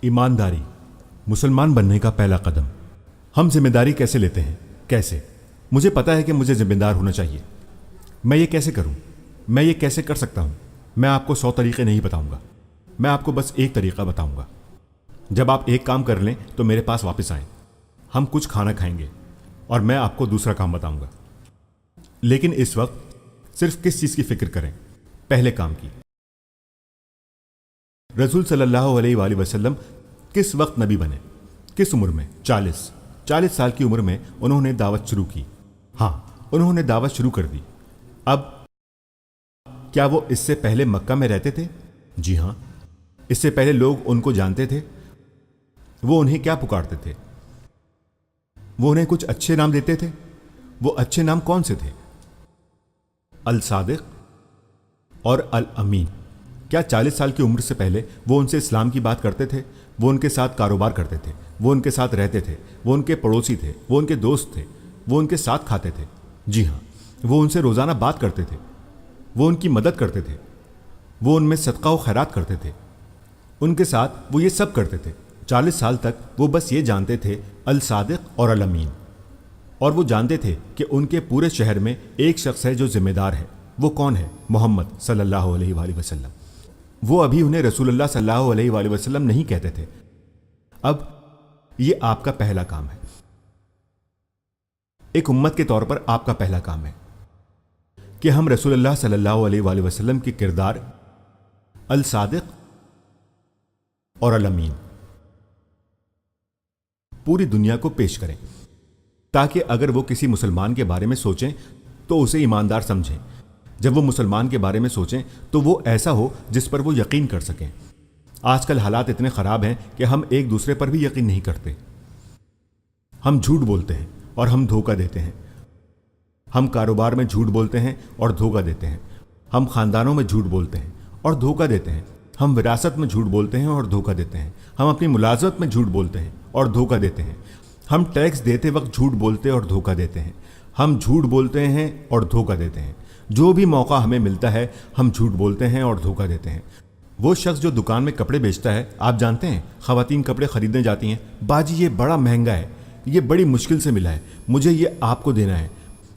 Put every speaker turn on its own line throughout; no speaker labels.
ईमानदारी मुसलमान बनने का पहला कदम। हम जिम्मेदारी कैसे लेते हैं? कैसे? मुझे पता है कि मुझे जिम्मेदार होना चाहिए। मैं ये कैसे करूं? मैं ये कैसे कर सकता हूं? मैं आपको 100 तरीके नहीं बताऊंगा, मैं आपको बस एक तरीका बताऊंगा। जब आप एक काम कर लें तो मेरे पास वापस आएं, हम कुछ खाना खाएंगे और मैं आपको दूसरा काम बताऊंगा। लेकिन इस वक्त सिर्फ किस चीज़ की फिक्र करें? पहले काम की। रसूल सल्लल्लाहु अलैहि वसल्लम किस वक्त नबी बने? किस उम्र में? 40 साल की उम्र में उन्होंने दावत शुरू की। हाँ, उन्होंने दावत शुरू कर दी। अब क्या वो इससे पहले मक्का में रहते थे? जी हाँ। इससे पहले लोग उनको जानते थे? वो उन्हें क्या पुकारते थे? वो उन्हें कुछ अच्छे नाम देते थे? वो अच्छे नाम कौन से थे? अल सादिक और अल अमीन। क्या 40 साल की उम्र से पहले वो उनसे इस्लाम की बात करते थे? वो उनके साथ कारोबार करते थे, वो उनके साथ रहते थे, वो उनके पड़ोसी थे, वो उनके दोस्त थे, वो उनके साथ खाते थे। जी हाँ, वो उनसे रोज़ाना बात करते थे, वो उनकी मदद करते थे, वो उनमें सदका व खैरात करते थे, उनके साथ वो ये सब करते थे। 40 साल तक वो बस ये जानते थे अल सादिक और अल अमीन, और वो जानते थे कि उनके पूरे शहर में एक शख्स है जो जिम्मेदार है। वो कौन है? मोहम्मद सल्लल्लाहु अलैहि वसल्लम। वो अभी उन्हें रसूलुल्लाह सल्लल्लाहु अलैहि वसल्लम नहीं कहते थे। अब ये आपका पहला काम है, एक उम्मत के तौर पर आपका पहला काम है कि हम रसूलुल्लाह सल्लल्लाहु अलैहि वसल्लम के किरदार अल सादिक और अल अमीन पूरी दुनिया को पेश करें, ताकि अगर वो किसी मुसलमान के बारे में सोचें तो उसे ईमानदार समझें। जब वो मुसलमान के बारे में सोचें तो वो ऐसा हो जिस पर वो यकीन कर सकें। आजकल हालात इतने ख़राब हैं कि हम एक दूसरे पर भी यकीन नहीं करते। हम झूठ बोलते हैं और हम धोखा देते हैं। हम कारोबार में झूठ बोलते हैं और धोखा देते हैं। हम ख़ानदानों में झूठ बोलते हैं और धोखा देते हैं। हम विरासत में झूठ बोलते हैं और धोखा देते हैं। हम अपनी मुलाजमत में झूठ बोलते हैं और धोखा देते हैं। हम टैक्स देते वक्त झूठ बोलते और धोखा देते हैं। हम झूठ बोलते हैं और धोखा देते हैं। जो भी मौका हमें मिलता है हम झूठ बोलते हैं और धोखा देते हैं। वो शख्स जो दुकान में कपड़े बेचता है, आप जानते हैं, ख़वातीन कपड़े ख़रीदने जाती हैं, बाजी ये बड़ा महंगा है, ये बड़ी मुश्किल से मिला है, मुझे ये आपको देना है,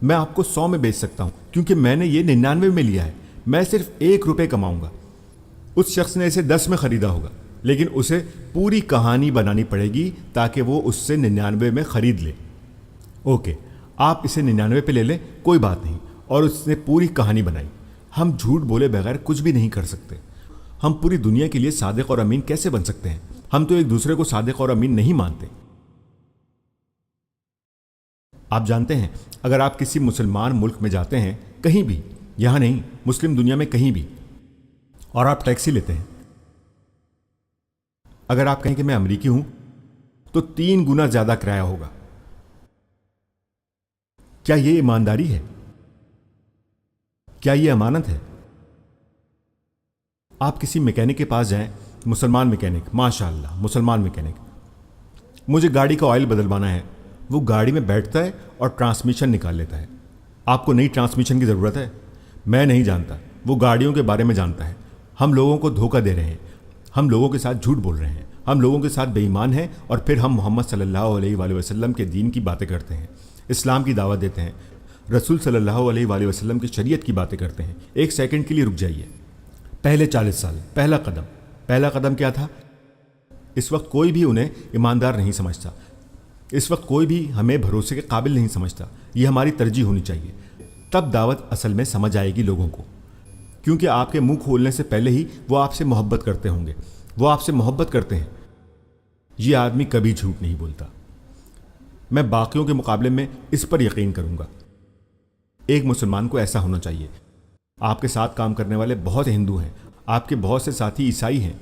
मैं आपको 100 में बेच सकता हूँ क्योंकि मैंने ये 99 में लिया है, मैं सिर्फ 1 रुपये कमाऊँगा। उस शख्स ने इसे 10 में ख़रीदा होगा, लेकिन उसे पूरी कहानी बनानी पड़ेगी ताकि वो उससे 99 में ख़रीद ले। ओके, आप इसे 99 पे ले लें, कोई बात नहीं, और उसने पूरी कहानी बनाई। हम झूठ बोले बगैर कुछ भी नहीं कर सकते। हम पूरी दुनिया के लिए सादिक और अमीन कैसे बन सकते हैं? हम तो एक दूसरे को सादिक और अमीन नहीं मानते। आप जानते हैं, अगर आप किसी मुसलमान मुल्क में जाते हैं, कहीं भी, यहां नहीं, मुस्लिम दुनिया में कहीं भी, और आप टैक्सी लेते हैं, अगर आप कहें कि मैं अमरीकी हूं तो 3 गुना ज्यादा किराया होगा। क्या यह ईमानदारी है? क्या यह अमानत है? आप किसी मैकेनिक के पास जाएं, मुसलमान मैकेनिक, माशाअल्लाह मुसलमान मैकेनिक, मुझे गाड़ी का ऑयल बदलवाना है। वो गाड़ी में बैठता है और ट्रांसमिशन निकाल लेता है। आपको नई ट्रांसमिशन की ज़रूरत है? मैं नहीं जानता, वो गाड़ियों के बारे में जानता है। हम लोगों को धोखा दे रहे हैं, हम लोगों के साथ झूठ बोल रहे हैं, हम लोगों के साथ बेईमान हैं, और फिर हम मोहम्मद सल्लल्लाहु अलैहि वसल्लम के दीन की बातें करते हैं, इस्लाम की दावत देते हैं, रसूल सल्लल्लाहु अलैहि वसल्लम की शरीयत की बातें करते हैं। एक सेकंड के लिए रुक जाइए। पहले 40 साल, पहला कदम क्या था? इस वक्त कोई भी उन्हें ईमानदार नहीं समझता। इस वक्त कोई भी हमें भरोसे के काबिल नहीं समझता। ये हमारी तरजीह होनी चाहिए। तब दावत असल में समझ आएगी लोगों को, क्योंकि आपके मुंह खोलने से पहले ही वो आपसे मोहब्बत करते होंगे। वो आपसे मोहब्बत करते हैं। ये आदमी कभी झूठ नहीं बोलता। मैं बाकियों के मुकाबले में इस पर यकीन करूंगा। एक मुसलमान को ऐसा होना चाहिए। आपके साथ काम करने वाले बहुत से हिंदू हैं, आपके बहुत से साथी ईसाई हैं,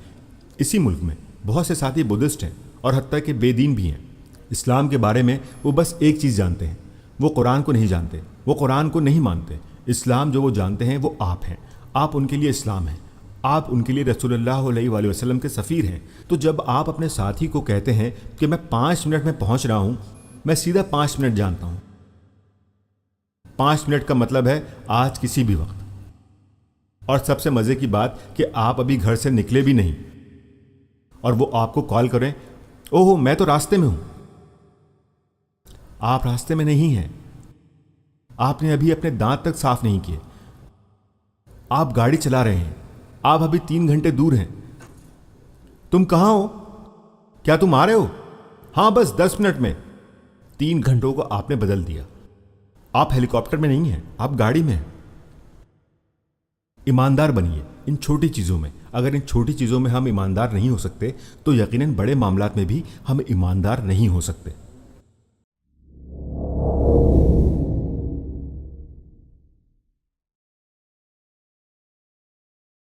इसी मुल्क में बहुत से साथी बुद्धिस्ट हैं, और हत्ता कि बेदीन भी हैं। इस्लाम के बारे में वो बस एक चीज़ जानते हैं, वो कुरान को नहीं जानते, वो कुरान को नहीं मानते। इस्लाम जो वो जानते हैं वो आप हैं। आप उनके लिए इस्लाम हैं, आप उनके लिए रसूलुल्लाह अलैहि वसल्लम के सफ़ीर हैं। तो जब आप अपने साथी को कहते हैं कि मैं 5 मिनट में पहुंच रहा हूं, मैं सीधा 5 मिनट जानता हूं। 5 मिनट का मतलब है आज किसी भी वक्त। और सबसे मज़े की बात कि आप अभी घर से निकले भी नहीं, اور وہ آپ کو کال کریں، اوہ میں تو راستے میں ہوں. آپ راستے میں نہیں ہیں، آپ نے ابھی اپنے دانت تک صاف نہیں کیے. آپ گاڑی چلا رہے ہیں، آپ ابھی 3 گھنٹے دور ہیں. تم کہاں ہو؟ کیا تم آ رہے ہو؟ ہاں بس 10 منٹ میں. 3 گھنٹوں کو آپ نے بدل دیا. آپ ہیلی کاپٹر میں نہیں ہیں، آپ گاڑی میں ہیں. ایماندار بنیے ان چھوٹی چیزوں میں. اگر ان چھوٹی چیزوں میں ہم ایماندار نہیں ہو سکتے تو یقیناً بڑے معاملات میں بھی ہم ایماندار نہیں ہو سکتے.